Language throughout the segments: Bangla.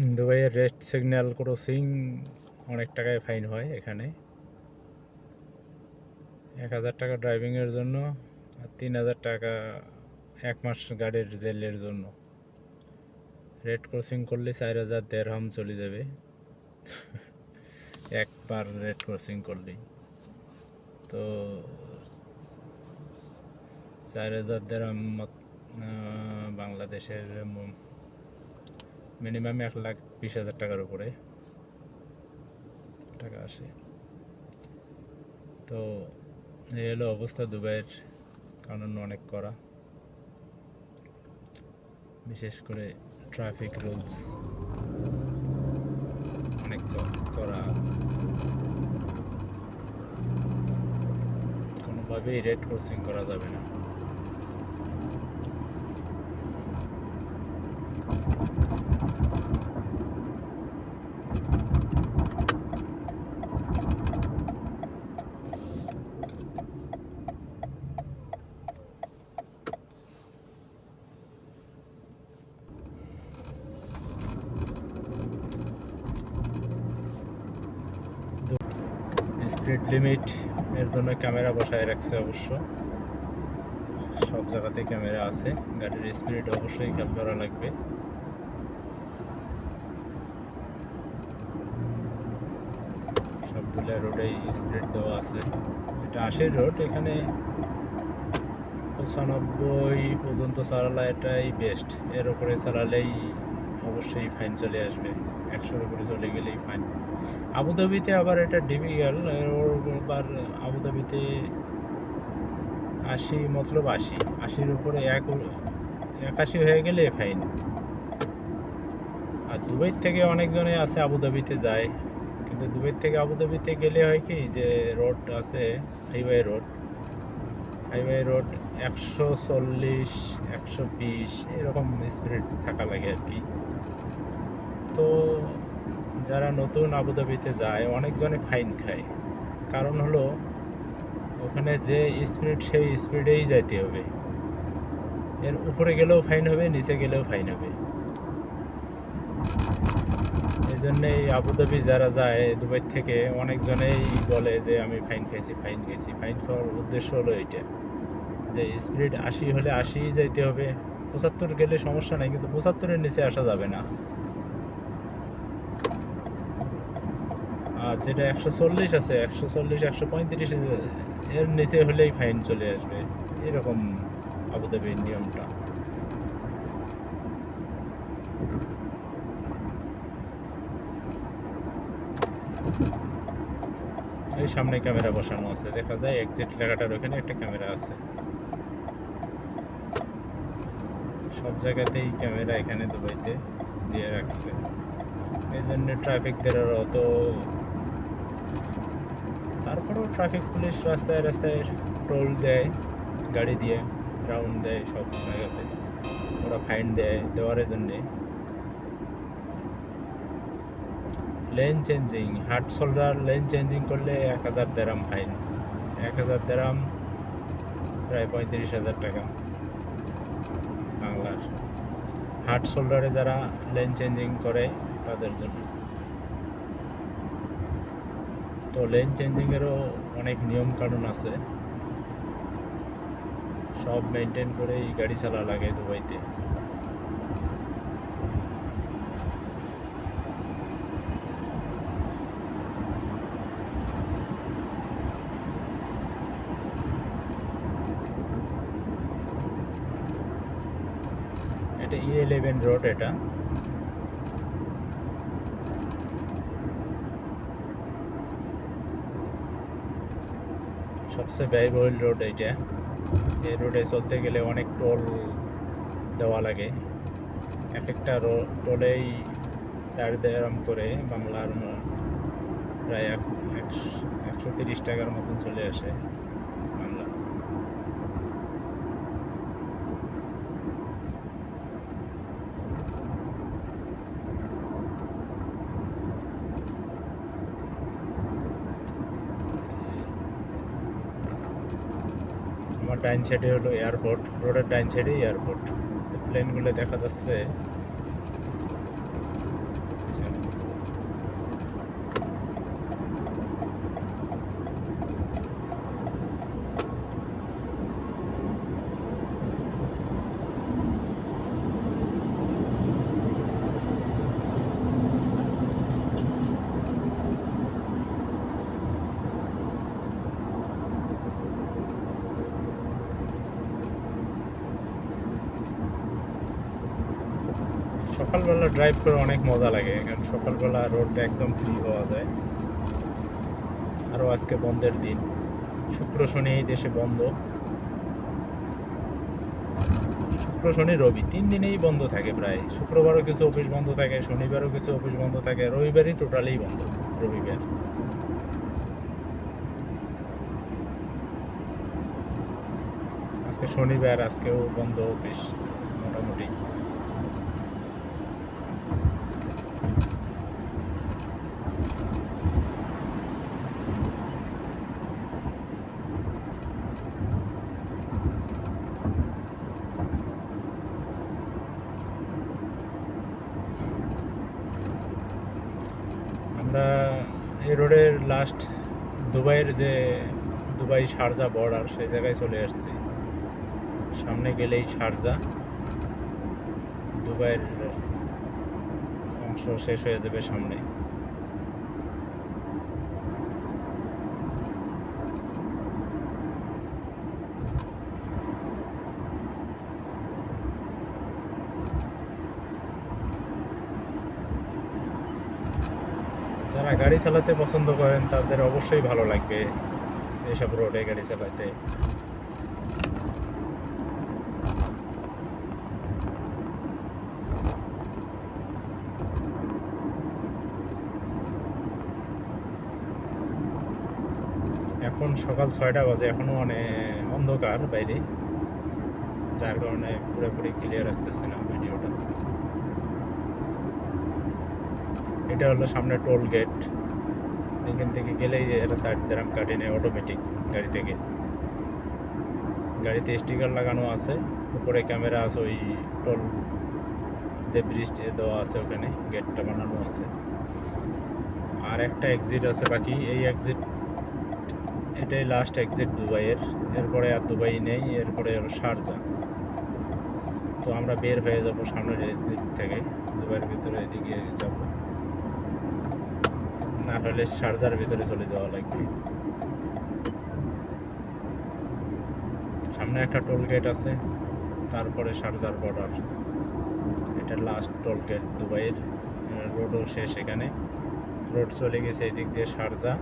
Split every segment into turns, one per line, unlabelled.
দুবাইয়ের রেড সিগন্যাল ক্রসিং অনেক টাকায় ফাইন হয় এখানে। 1000 টাকা ড্রাইভিংয়ের জন্য আর 3000 টাকা 1 মাস গাড়ির জেলের জন্য। রেড ক্রসিং করলে 4000 দিরহাম চলে যাবে একবার রেড ক্রসিং করলেই। তো 4000 দিরহাম বাংলাদেশের মিনিমাম 1,20,000 টাকার উপরে টাকা আসে। তো এই হলো অবস্থা দুবাইয়ের কানুন অনেক কড়া, বিশেষ করে ট্রাফিক রুলস অনেক কড়া। কোনোভাবেই রেড ক্রসিং করা যাবে না। স্পিড লিমিট এর জন্য ক্যামেরা বসায় রাখছে অবশ্য, সব জায়গাতে ক্যামেরা আছে। গাড়ির স্পিড অবশ্যই খেয়াল করা লাগবে। সবগুলো রোডেই স্পিড দেওয়া আছে। এটা 80 রোড, এখানে 95 পর্যন্ত চালালে এটাই বেস্ট। এর উপরে চালালেই অবশ্যই ফাইন চলে আসবে। 100-র উপরে চলে গেলেই ফাইন। আবুধাবিতে আবার এটা ডিফিকাল্ট। আবার আবুধাবিতে 80 মতলব 80-র উপরে 81 হয়ে গেলে ফাইন। আর দুবাই থেকে অনেকজনে আছে আবুধাবিতে যায়, কিন্তু দুবাই থেকে আবুধাবিতে গেলে হয় কি যে রোড আছে হাইওয়ে রোড 140 120 এরকম স্পিড থাকা লাগে আর কি। তো যারা নতুন আবুধাবিতে যায় অনেকজনে ফাইন খায়, কারণ হলো ওখানে যে স্পিড সেই স্পিডেই যাইতে হবে। এর উপরে গেলেও ফাইন হবে, নিচে গেলেও ফাইন হবে। এই জন্যেই আবুধাবি যারা যায় দুবাই থেকে অনেকজনেই বলে যে আমি ফাইন খাইছি। ফাইন খাওয়ার উদ্দেশ্য হলো এইটা যে স্পিড 80 হলে 80 যাইতে হবে। 75 গেলে সমস্যা নাই, কিন্তু 75-এর নিচে আসা যাবে না। আর যেটা 140 আছে, 140 135 এর নিচে হলেই ফাইন চলে আসবে। এরকম আবুধাবির নিয়মটা। এই সামনে ক্যামেরা বসানো আছে, দেখা যায় এক্সিট লেখাটার ওখানে একটা ক্যামেরা আছে। সব জায়গাতেই ক্যামেরা এখানে দুবাইতে দিয়ে রাখছে। এই জন্য ট্রাফিকদের অত, তারপরেও ট্রাফিক পুলিশ রাস্তায় রাস্তায় টোল দেয়, গাড়ি দিয়ে রাউন্ড দেয় সব জায়গাতে। ওরা ফাইন দেওয়ার জন্যে। Lane changing, hard shoulder lane changing করলে 1000 দিরহাম ফাইন। 1000 দিরহাম প্রায় 35,000 টাকা বাংলার। হার্ড শোল্ডারে যারা লেন চেঞ্জিং করে তাদের জন্য। তো লেন চেঞ্জিংয়েরও অনেক নিয়ম কানুন আছে, সব মেনটেন করেই গাড়ি চালা লাগে দুবাইতে। এটা E11 রোড, এটা সবচেয়ে ব্যয়বহুল রোড এইটা। এই রোডে চলতে গেলে অনেক টোল দেওয়া লাগে। এক একটা টোলেই 4 দিরহাম করে, বাংলার প্রায় 130 টাকার মতন চলে আসে বাংলা। আমার ডাইন সাইডে হলো এয়ারপোর্ট, রোডের ডাইন সাইডে এয়ারপোর্ট। তো প্লেনগুলো দেখা যাচ্ছে হয়েছে। সকালবেলা ড্রাইভ করে অনেক মজা লাগে, কারণ সকালবেলা রোডটা একদম ফ্রি পাওয়া যায়। আরও আজকে বন্ধের দিন, শুক্র শনি এই দেশে বন্ধ। শুক্র শনি রবি 3 দিনেই বন্ধ থাকে প্রায়। শুক্রবারও কিছু অফিস বন্ধ থাকে, শনিবারও কিছু অফিস বন্ধ থাকে, রবিবারই টোটালি বন্ধ। রবিবার আজকে শনিবার, আজকেও বন্ধ অফিস মোটামুটি। আমরা এই রোডের লাস্ট দুবাইয়ের যে দুবাই শারজা বর্ডার, সেই জায়গায় চলে আসছি। সামনে গেলেই শারজা, দুবাইয়ের অংশ শেষ হয়ে যাবে সামনে। যারা গাড়ি চালাতে পছন্দ করেন তাদের অবশ্যই ভালো লাগবে এসব রোডে গাড়ি চালাতে। এখন সকাল 6টা বাজে, এখনও অনেক অন্ধকার বাইরে, যার কারণে পুরোপুরি ক্লিয়ার আসতেছে না ভিডিওটা। এটা হলো সামনে টোল গেট। এখান থেকে গেলেই এটা সাইড দ্রাম কাটে নেয় অটোমেটিক গাড়ি থেকে। গাড়িতে স্টিকার লাগানো আছে, উপরে ক্যামেরা আছে, ওই টোল যে ব্রিজ দেওয়া আছে ওখানে গেটটা বানানো আছে। আর একটা এক্সিট আছে বাকি, এই এক্সিট এটাই লাস্ট এক্সিট দুবাইয়ের। এরপরে আর দুবাই নেই, এরপরে হলো শারজা। তো আমরা বের হয়ে যাব সামনের এক্সিট থেকে, দুবাইয়ের ভিতরে এদিকে যাব, না হলে শারজার ভিতরে চলে যাওয়া লাগবে। সামনে একটা টোল গেট আছে, তারপরে শারজার বর্ডার। এটা লাস্ট টোল গেট দুবাইয়ের। রোডও শেষ এখানে, রোড চলে গেছে এদিক দিয়ে শারজা,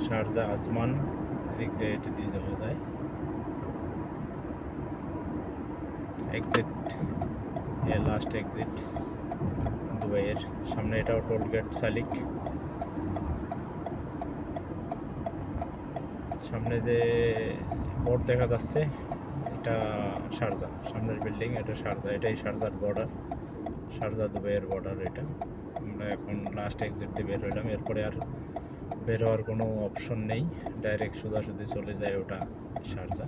শারজা আজমান, এদিক দিয়ে এটা দিয়ে যাওয়া যায়। এক্সিট, এ লাস্ট এক্সিট দুবাইয়ের। সামনে এটাও টোল গেট সালিক। সামনে যে বোর্ড দেখা যাচ্ছে এটা শারজা, সামনের বিল্ডিং এটা শারজা, এটাই শারজার বর্ডার, শারজা দুবাইয়ের বর্ডার এটা। আমরা এখন লাস্ট এক্সিট দিয়ে বের হইলাম, এরপরে আর বের হওয়ার কোনো অপশন নেই, ডাইরেক্ট সোজাসুজি চলে যায় ওটা শারজা।